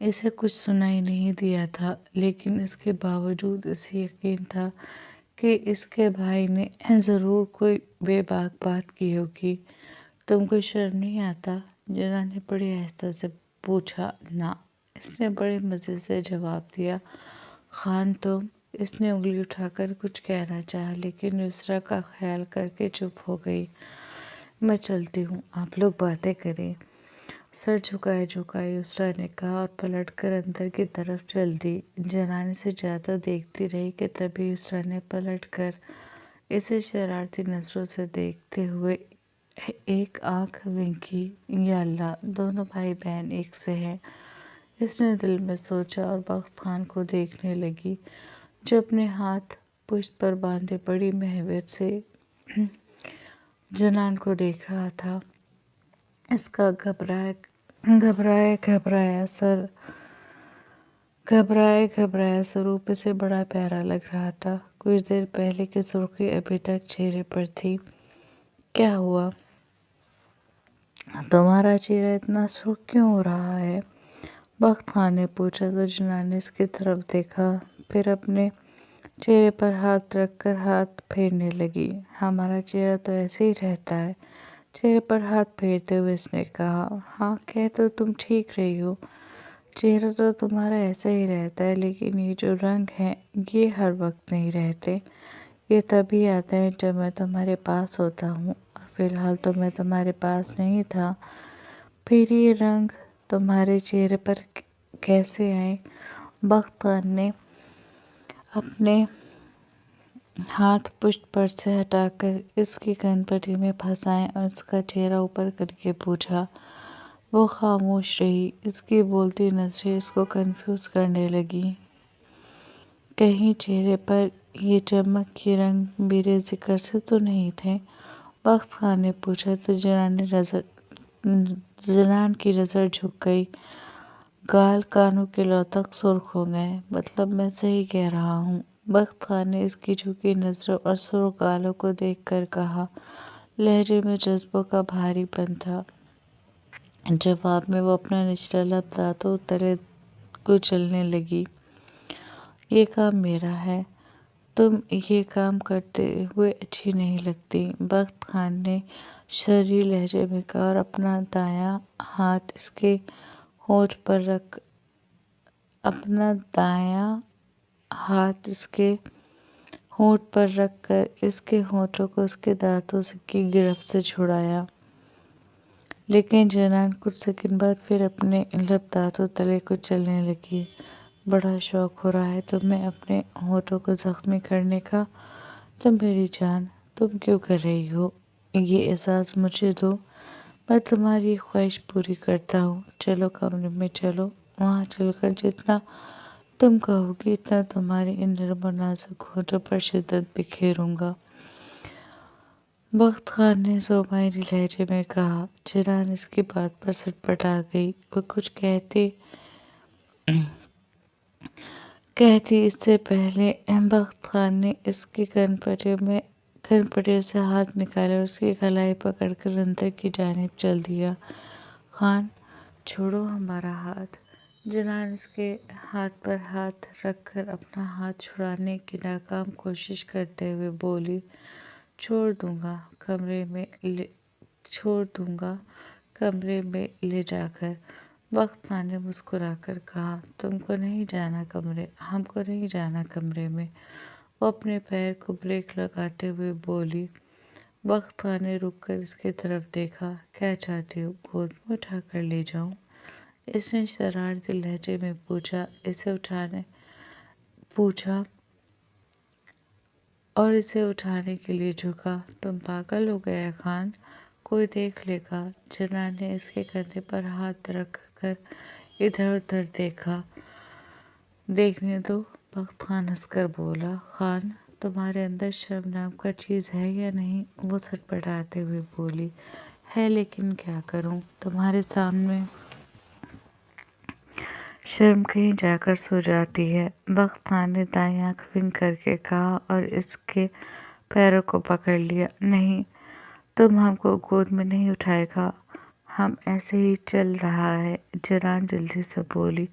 S1: اسے کچھ سنائی نہیں دیا تھا، لیکن اس کے باوجود اسے یقین تھا کہ اس کے بھائی نے ضرور کوئی بے باک بات کی ہوگی۔ تم کو شرم نہیں آتا؟ جنان نے بڑی آہستہ سے پوچھا۔ نہ، اس نے بڑے مزے سے جواب دیا۔ خان تم؟ اس نے انگلی اٹھا کر کچھ کہنا چاہا، لیکن یسرا کا خیال کر کے چپ ہو گئی۔ میں چلتی ہوں، آپ لوگ باتیں کریں۔ سر جھکائے یسرا نے کہا اور پلٹ کر اندر کی طرف چل دی۔ جنان اسے جاتا دیکھتی رہی کہ تبھی یسرا نے پلٹ کر اسے شرارتی نظروں سے دیکھتے ہوئے ایک آنکھ ونکی۔ یا اللہ، دونوں بھائی بہن ایک سے ہیں، اس نے دل میں سوچا اور بخت خان کو دیکھنے لگی جو اپنے ہاتھ پشت پر باندھے بڑی محبت سے جنان کو دیکھ رہا تھا۔ اس کا گھبرایا سا روپ اسے بڑا پیارا لگ رہا تھا۔ کچھ دیر پہلے کی سرخی ابھی تک چہرے پر تھی۔ کیا ہوا؟ تمہارا چہرہ اتنا سرخ کیوں ہو رہا ہے؟ بخت خان نے پوچھا تو جنان نے اس کی طرف دیکھا، پھر اپنے چہرے پر ہاتھ رکھ کر ہاتھ پھیرنے لگی۔ ہمارا چہرہ تو ایسے ہی رہتا ہے۔ چہرے پر ہاتھ پھیرتے ہوئے اس نے کہا۔ ہاں، کہہ تو تم ٹھیک رہی ہو، چہرہ تو تمہارا ایسا ہی رہتا ہے، لیکن یہ جو رنگ ہیں یہ ہر وقت نہیں رہتے، یہ تبھی آتے ہیں جب میں تمہارے پاس ہوتا ہوں، اور فی الحال تو میں تمہارے پاس نہیں تھا۔ پھر یہ رنگ تمہارے چہرے پر کیسے آئے؟ بخت خان نے اپنے ہاتھ پشت پر سے ہٹا کر اس کی کن-پٹی میں پھنسائے اور اس کا چہرہ اوپر کر کے پوچھا۔ وہ خاموش رہی۔ اس کی بولتی نظریں اس کو کنفیوز کرنے لگیں۔ کہیں چہرے پر یہ چمک، یہ رنگ میرے ذکر سے تو نہیں تھے؟ بخت خان نے پوچھا تو جنان کی نظر جھک گئی، گال کانوں کے لو تک سرخ ہو گئے۔ مطلب میں صحیح کہہ رہا ہوں؟ بخت خان نے اس کی جھکی نظروں اور سرخ گالوں کو دیکھ کر کہا، لہجے میں جذبوں کا بھاری پن تھا۔ جواب میں وہ اپنا نچلا لب دانتوں تلے کچلنے لگی۔ یہ کام میرا ہے، تم یہ کام کرتے ہوئے اچھی نہیں لگتی، بخت خان نے شرری لہجے میں کہا اور اپنا دایاں ہاتھ اس کے ہونٹ پر رکھ کر اس کے ہونٹوں کو اس کے دانتوں کی گرفت سے چھڑایا۔ لیکن جنان کچھ سیکنڈ بعد پھر اپنے لب دانتوں تلے کچلنے لگی۔ بڑا شوق ہو رہا ہے تمہیں اپنے ہونٹوں کو زخمی کرنے کا؟ تو میری جان، تم کیوں کر رہی ہو؟ یہ اعزاز مجھے دو، میں تمہاری خواہش پوری کرتا ہوں۔ چلو کمرے میں چلو، وہاں چل کر جتنا تم کہو گی اتنا تمہارے ان نرم و نازک ہونٹوں پر شدت بکھیروں گا۔ بخت خان نے زوبائنی لہجے میں کہا۔ جنان اس کی بات پر سٹپٹا گئی۔ وہ کچھ کہتی اس سے پہلے بخت خان نے اس کی کن پٹیوں سے ہاتھ نکالا اور اس کی کلائی پکڑ کر اندر کی جانب چل دیا۔ خان، چھوڑو ہمارا ہاتھ۔ جنان اس کے ہاتھ پر ہاتھ رکھ کر اپنا ہاتھ چھڑانے کی ناکام کوشش کرتے ہوئے بولی، چھوڑ دوں گا کمرے میں لے جا کر۔ بخت خان نے مسکرا کر کہا، ہم کو نہیں جانا کمرے میں۔ وہ اپنے پیر کو بریک لگاتے ہوئے بولی۔ بخت خان نے رک کر اس کی طرف دیکھا۔ کیا چاہتی ہو، گود میں اٹھا کر لے جاؤں؟ اس نے شرارتی لہجے میں پوچھا اور اسے اٹھانے کے لیے جھکا۔ تم پاگل ہو گئے خان، کوئی دیکھ لے گا۔ جنان نے اس کے کندھے پر ہاتھ رکھ کر ادھر ادھر دیکھا۔ دیکھنے دو، بخت خان ہنس کر بولا۔ خان، تمہارے اندر شرم نام کا چیز ہے یا نہیں؟ وہ سٹپٹاتے ہوئے بولی۔ ہے، لیکن کیا کروں، تمہارے سامنے شرم کہیں جا کر سو جاتی ہے۔ بخت خان نے دائیں آنکھ ونک کر کے کہا اور اس کے پیروں کو پکڑ لیا۔ نہیں، تم ہم کو گود میں نہیں اٹھائے گا، ہم ایسے ہی چل رہا ہے، جنان جلدی سے بولی۔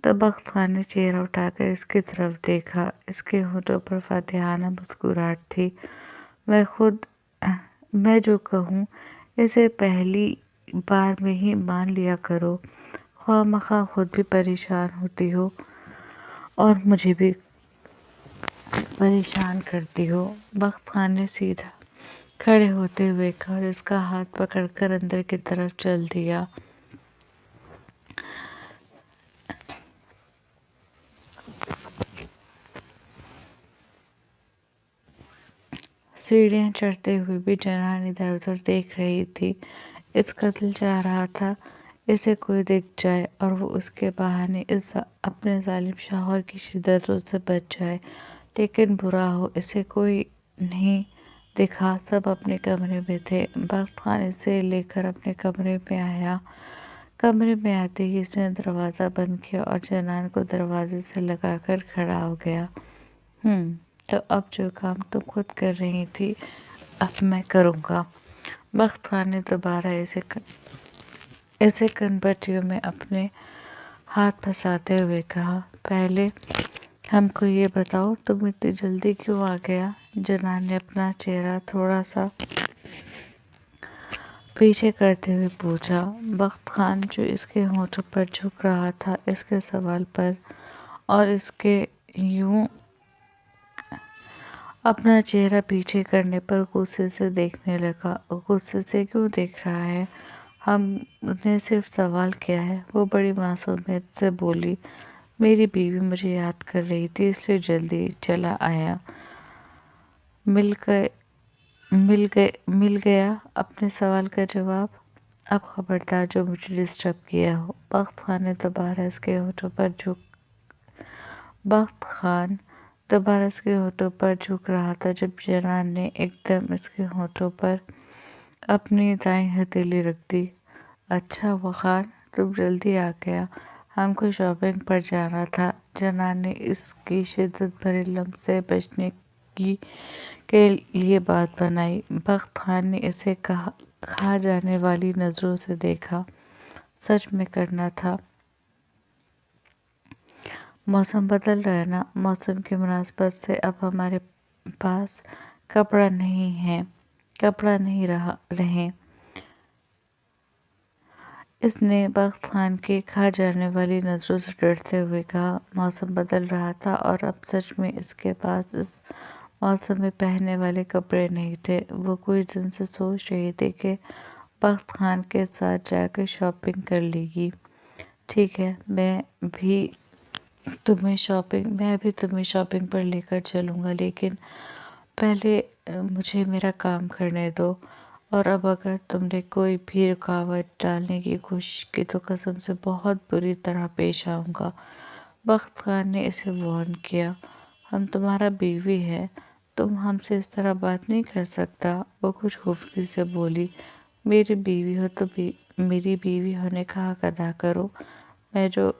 S1: تو بخت خان نے چہرہ اٹھا کر اس کی طرف دیکھا۔ اس کے ہونٹوں پر فاتحانہ مسکراہٹ تھی۔ میں جو کہوں اسے پہلی بار میں ہی مان لیا کرو، خواہ مخواہ خود بھی پریشان ہوتی ہو اور مجھے بھی پریشان کرتی ہو۔ بخت خان نے سیدھا کھڑے ہوتے ہوئے کہا اور اس کا ہاتھ پکڑ کر اندر کی طرف چل دیا۔ سیڑھیاں چڑھتے ہوئے بھی جنان ادھر ادھر دیکھ رہی تھی۔ اس کا دل چاہ رہا تھا اسے کوئی دکھ جائے اور وہ اس کے بہانے اپنے ظالم شوہر کی شدتوں سے بچ جائے، لیکن برا ہو اسے کوئی نہیں دکھا، سب اپنے کمرے میں تھے۔ بخت خان اسے لے کر اپنے کمرے میں آیا۔ کمرے میں آتے ہی اس نے دروازہ بند کیا اور جنان کو دروازے سے لگا کر کھڑا ہو گیا۔ تو اب جو کام تم خود کر رہی تھی اب میں کروں گا۔ بخت خان نے دوبارہ اسے کن پٹیوں میں اپنے ہاتھ پھنساتے ہوئے کہا، پہلے ہم کو یہ بتاؤ تم اتنی جلدی کیوں آ گیا؟ جنان نے اپنا چہرہ تھوڑا سا پیچھے کرتے ہوئے پوچھا۔ بخت خان جو اس کے ہونٹوں پر جھک رہا تھا اس کے سوال پر اور اس کے یوں اپنا چہرہ پیچھے کرنے پر غصے سے دیکھنے لگا۔ غصے سے کیوں دیکھ رہا ہے؟ ہم نے صرف سوال کیا ہے، وہ بڑی معصومیت سے بولی۔ میری بیوی مجھے یاد کر رہی تھی اس لیے جلدی چلا آیا۔ مل گیا اپنے سوال کا جواب۔ اب خبردار جو مجھے ڈسٹرب کیا ہو۔ بخت خان دوبارہ اس کے ہونٹوں پر جھک رہا تھا جب جنان نے ایک دم اس کے ہونٹوں پر اپنی دائیں ہتھیلی رکھ دی۔ اچھا وقار، تم جلدی آ گیا، ہم کو شاپنگ پر جانا تھا۔ جنان نے اس کی شدت بھرے لمس سے بچنے کے لیے بات بنائی۔ بخت خان نے اسے کھا جانے والی نظروں سے دیکھا۔ سچ میں کرنا تھا۔ موسم بدل رہا ہے نا، موسم کی مناسبت سے اب ہمارے پاس کپڑا نہیں رہے۔ اس نے بخت خان کی کھا جانے والی نظروں سے ڈرتے ہوئے کہا۔ موسم بدل رہا تھا اور اب سچ میں اس کے پاس اس موسم میں پہننے والے کپڑے نہیں تھے۔ وہ کچھ دن سے سوچ رہی تھی کہ بخت خان کے ساتھ جا کر شاپنگ کر لے گی۔ ٹھیک ہے، میں بھی تمہیں شاپنگ پر لے کر چلوں گا، لیکن پہلے مجھے میرا کام کرنے دو، اور اب اگر تم نے کوئی بھی رکاوٹ ڈالنے کی کوشش کی تو قسم سے بہت بری طرح پیش آؤں گا۔ بخت خان نے اسے وارن کیا۔ ہم تمہارا بیوی ہے، تم ہم سے اس طرح بات نہیں کر سکتا۔ وہ کچھ خفگی سے بولی۔ میری بیوی ہو تو میری بیوی ہونے کا حق ادا کرو، میں جو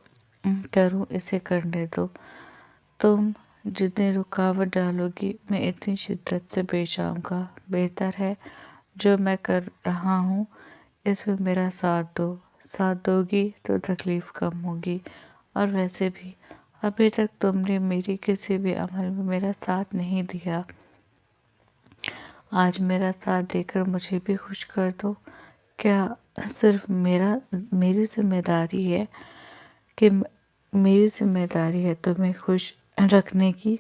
S1: کروں اسے کرنے دو۔ تم جتنی رکاوٹ ڈالو گی میں اتنی شدت سے پیش آؤں گا۔ بہتر ہے جو میں کر رہا ہوں اس میں میرا ساتھ دو گی تو تکلیف کم ہوگی، اور ویسے بھی ابھی تک تم نے میری کسی بھی عمل میں میرا ساتھ نہیں دیا، آج میرا ساتھ دے کر مجھے بھی خوش کر دو۔ کیا صرف میری ذمہ داری ہے تمہیں خوش رکھنے کی؟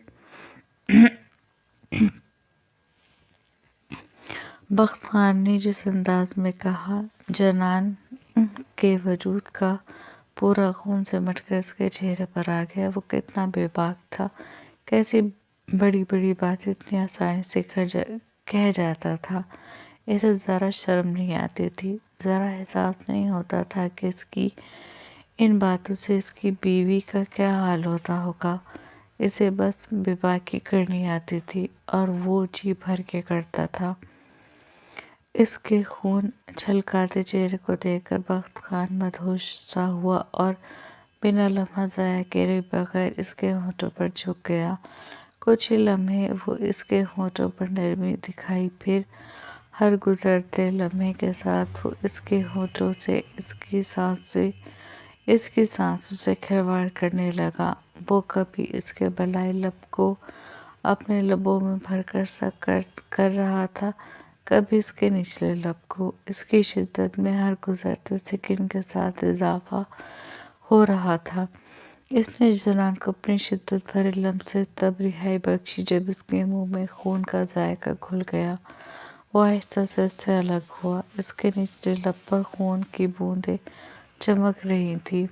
S1: بخت خان نے جس انداز میں کہا، جنان کے وجود کا پورا خون سمٹ کر اس کے چہرے پر آ گیا۔ وہ کتنا بے باک تھا، کیسی بڑی بڑی باتیں اتنی آسانی سے کہہ جاتا تھا۔ اسے ذرا شرم نہیں آتی تھی، ذرا احساس نہیں ہوتا تھا کہ اس کی ان باتوں سے اس کی بیوی کا کیا حال ہوتا ہوگا۔ اسے بس بے باکی کرنی آتی تھی اور وہ جی بھر کے کرتا تھا۔ اس کے خون چھلکاتے چہرے کو دیکھ کر بخت خان مدہوش سا ہوا اور بنا لمحہ ضائع کرے بغیر اس کے ہونٹوں پر جھک گیا۔ کچھ ہی لمحے وہ اس کے ہونٹوں پر نرمی دکھائی، پھر ہر گزرتے لمحے کے ساتھ وہ اس کے ہونٹوں سے اس کی سانسوں سے کھلواڑ کرنے لگا۔ وہ کبھی اس کے بالائی لب کو اپنے لبوں میں بھر کر رہا تھا، کبھی اس کے نچلے لب کو۔ اس کی شدت میں ہر گزرتے سیکنڈ کے ساتھ اضافہ ہو رہا تھا۔ اس نے جنان کو اپنی شدت بھرے لمس سے تب رہائی بخشی جب اس کے منہ میں خون کا ذائقہ گھل گیا۔ وہ آہستہ سے اس سے الگ ہوا۔ اس کے نچلے لب پر خون کی بوندیں چمک رہی تھیں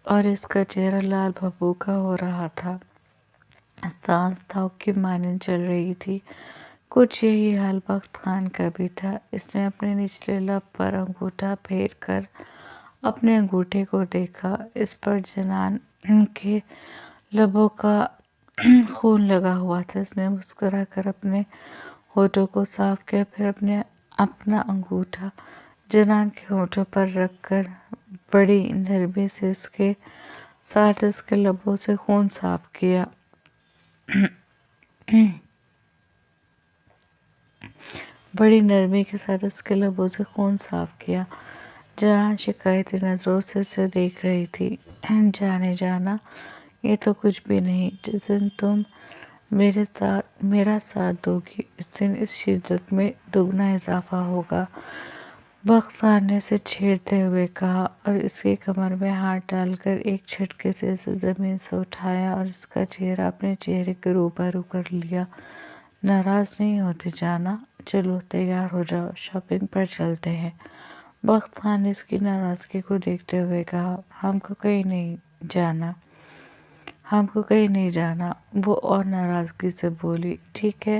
S1: اور اس کا چہرہ لال بھبوکا ہو رہا تھا۔ سانس تھوک کی مانند چل رہی تھی۔ کچھ یہی حال بخت خان کا بھی تھا۔ اس نے اپنے نچلے لب پر انگوٹھا پھیر کر اپنے انگوٹھے کو دیکھا۔ اس پر جنان کے لبوں کا خون لگا ہوا تھا۔ اس نے مسکرا کر اپنے ہونٹوں کو صاف کیا، پھر اپنا انگوٹھا جنان کے ہونٹوں پر رکھ کر بڑی نرمی سے اس کے ساتھ اس کے لبوں سے خون صاف کیا۔ جنان شکایتی نظروں سے اسے دیکھ رہی تھی۔ جانے جانا، یہ تو کچھ بھی نہیں۔ جس دن تم میرا ساتھ دو گی اس دن اس شدت میں دگنا اضافہ ہوگا، بخت خان نے اسے چھیڑتے ہوئے کہا، اور اس کی کمر میں ہاتھ ڈال کر ایک جھٹکے سے اسے زمین سے اٹھایا اور اس کا چہرہ اپنے چہرے کے روبرو کر لیا۔ ناراض نہیں ہوتی جانا؟ چلو تیار ہو جاؤ، شاپنگ پر چلتے ہیں۔ بخت خان نے اس کی ناراضگی کو دیکھتے ہوئے کہا، ہم کو کہیں نہیں جانا۔ وہ اور ناراضگی سے بولی۔ ٹھیک ہے،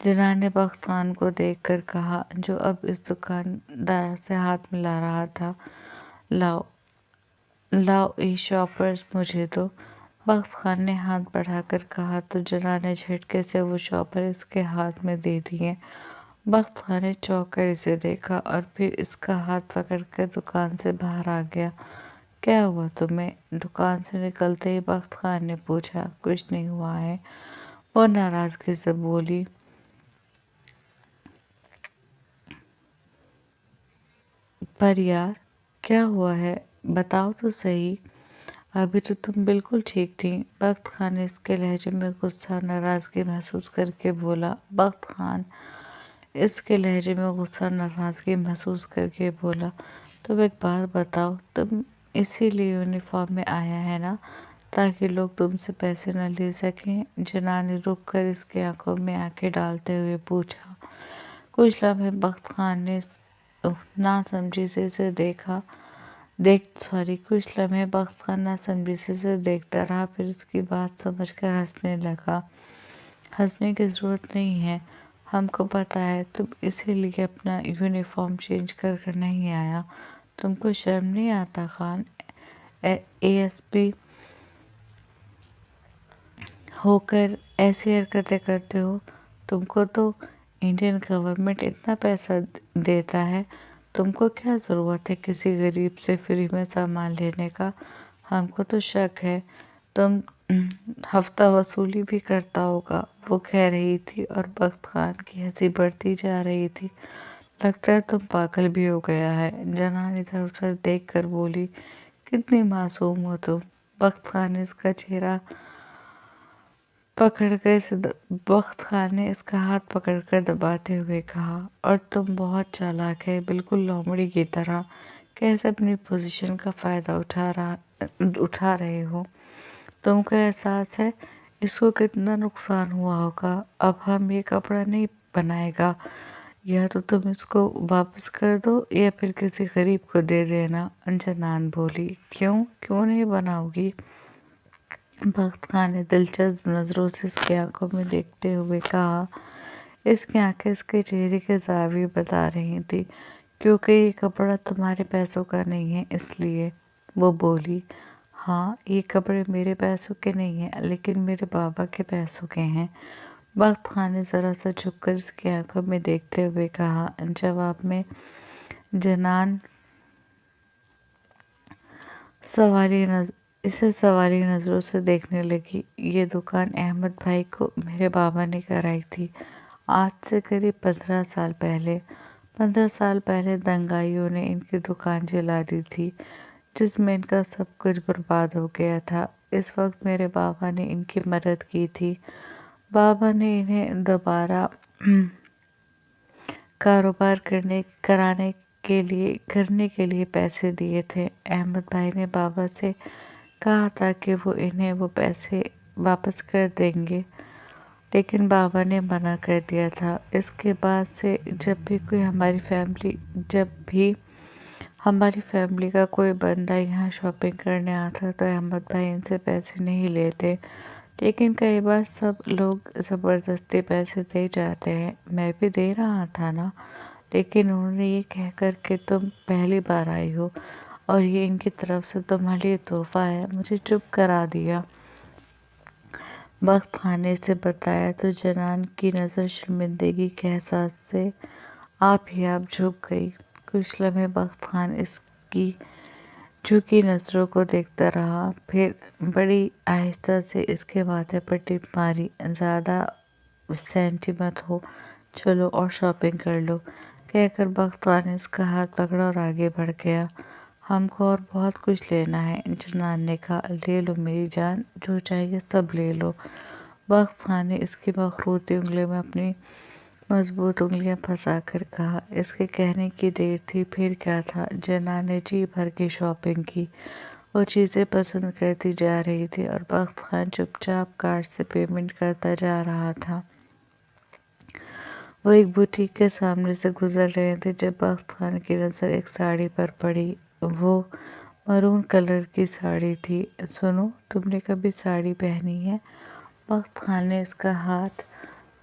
S1: جناح نے بخت خان کو دیکھ کر کہا، جو اب اس دکاندار سے ہاتھ ملا رہا تھا، لاؤ لاؤ یہ شاپرز مجھے دو۔ بخت خان نے ہاتھ بڑھا کر کہا تو جناح نے جھٹکے سے وہ شاپر اس کے ہاتھ میں دے دیے۔ بخت خان نے چونک کر اسے دیکھا اور پھر اس کا ہاتھ پکڑ کر دکان سے باہر آ گیا۔ کیا ہوا تمہیں؟ دکان سے نکلتے ہی بخت خان نے پوچھا۔ کچھ نہیں ہوا ہے، وہ ناراضگی سے بولی۔ پر یار کیا ہوا ہے، بتاؤ تو صحیح، ابھی تو تم بالکل ٹھیک تھی۔ بخت خان نے اس کے لہجے میں غصہ اور ناراضگی محسوس کر کے بولا۔ بخت خان اس کے لہجے میں غصہ اور ناراضگی محسوس کر کے بولا، تم ایک بات بتاؤ، تم اسی لیے یونیفارم میں آیا ہے نا، تاکہ لوگ تم سے پیسے نہ لے سکیں؟ جناح نے رک کر اس کی آنکھوں میں آنکھیں ڈالتے ہوئے پوچھا۔ کچھ لمحے بخت خان نے ناسمجھی سے اسے کچھ لمحے بخت خان ناسمجھی سے اسے دیکھتا رہا، پھر اس کی بات سمجھ کر ہنسنے لگا۔ ہنسنے کی ضرورت نہیں ہے، ہم کو پتہ ہے تم اسی لیے اپنا یونیفارم چینج کر کر نہیں آیا۔ تم کو شرم نہیں آتا خان، ایس پی ہو کر ایسی حرکتیں کرتے ہو؟ تم کو تو انڈین گورنمنٹ اتنا پیسہ دیتا ہے، تم کو کیا ضرورت ہے کسی غریب سے فری میں سامان لینے کا؟ ہم کو تو شک ہے تم ہفتہ وصولی بھی کرتا ہوگا، وہ کہہ رہی تھی اور بخت خان کی ہنسی بڑھتی جا رہی تھی۔ لگتا ہے تم پاگل بھی ہو گیا ہے، جناح نے ادھر ادھر دیکھ کر بولی۔ کتنی معصوم ہو تم؟ بخت خان نے اس کا ہاتھ پکڑ کر دباتے ہوئے کہا، اور تم بہت چالاک ہے، بالکل لومڑی کی طرح، کیسے اپنی پوزیشن کا فائدہ اٹھا رہے ہو؟ تم کو احساس ہے اس کو کتنا نقصان ہوا ہوگا؟ اب ہم یہ کپڑا نہیں بنائے گا، یا تو تم اس کو واپس کر دو یا پھر کسی غریب کو دے دینا۔ جناح بولی۔ کیوں نہیں بناؤ گی؟ بخت خان نے دلچسپ نظروں سے اس کی آنکھوں میں دیکھتے ہوئے کہا۔ اس کی آنکھیں اس کے چہرے کے زاویے بتا رہی تھی۔ کیونکہ یہ کپڑا تمہارے پیسوں کا نہیں ہے، اس لیے، وہ بولی۔ ہاں، یہ کپڑے میرے پیسوں کے نہیں ہیں، لیکن میرے بابا کے پیسوں کے ہیں۔ بخت خان نے ذرا سا جھک کر اس کی آنکھوں میں دیکھتے ہوئے کہا۔ جواب میں جناح اسے سوالی نظروں سے دیکھنے لگی۔ یہ دکان احمد بھائی کو میرے بابا نے کرائی تھی، آج سے قریب 15 سال پہلے۔ 15 سال پہلے دنگائیوں نے ان کی دکان جلا دی تھی، جس میں ان کا سب کچھ برباد ہو گیا تھا۔ اس وقت میرے بابا نے ان کی مدد کی تھی۔ بابا نے انہیں دوبارہ کاروبار کرنے کے لیے پیسے دیے تھے۔ احمد بھائی نے بابا سے کہا تھا کہ وہ انہیں وہ پیسے واپس کر دیں گے، لیکن بابا نے منع کر دیا تھا۔ اس کے بعد سے جب بھی ہماری فیملی کا کوئی بندہ یہاں شاپنگ کرنے آتا تو احمد بھائی ان سے پیسے نہیں لیتے، لیکن کئی بار سب لوگ زبردستی پیسے دے جاتے ہیں۔ میں بھی دے رہا تھا نا، لیکن انہوں نے یہ کہہ کر کہ تم پہلی بار آئی ہو اور یہ ان کی طرف سے تمہارے لیے تحفہ ہے، مجھے چپ کرا دیا۔ بخت خان نے اسے بتایا تو جناح کی نظر شرمندگی کے احساس سے آپ ہی آپ جھک گئی۔ کچھ لمحے بخت خان اس کی جھکی نظروں کو دیکھتا رہا، پھر بڑی آہستہ سے اس کے ماتھے پر ٹپ ماری۔ زیادہ سینٹی مت ہو، چلو اور شاپنگ کر لو، کہہ کر بخت خان نے اس کا ہاتھ پکڑا اور آگے بڑھ گیا۔ ہم کو اور بہت کچھ لینا ہے، جناح نے کہا۔ لے لو میری جان، جو چاہیے سب لے لو۔ بخت خان نے اس کی مخروطی انگلیوں میں اپنی مضبوط انگلیاں پھنسا کر کہا۔ اس کے کہنے کی دیر تھی، پھر کیا تھا؟ جناح نے جی بھر کے شاپنگ کی، وہ چیزیں پسند کرتی جا رہی تھی اور بخت خان چپ چاپ کارڈ سے پیمنٹ کرتا جا رہا تھا۔ وہ ایک بوٹیک کے سامنے سے گزر رہے تھے جب بخت خان کی نظر ایک ساڑی پر پڑی۔ وہ مرون کلر کی ساڑی تھی۔ سنو، تم نے کبھی ساڑی پہنی ہے؟ بخت خان نے اس کا ہاتھ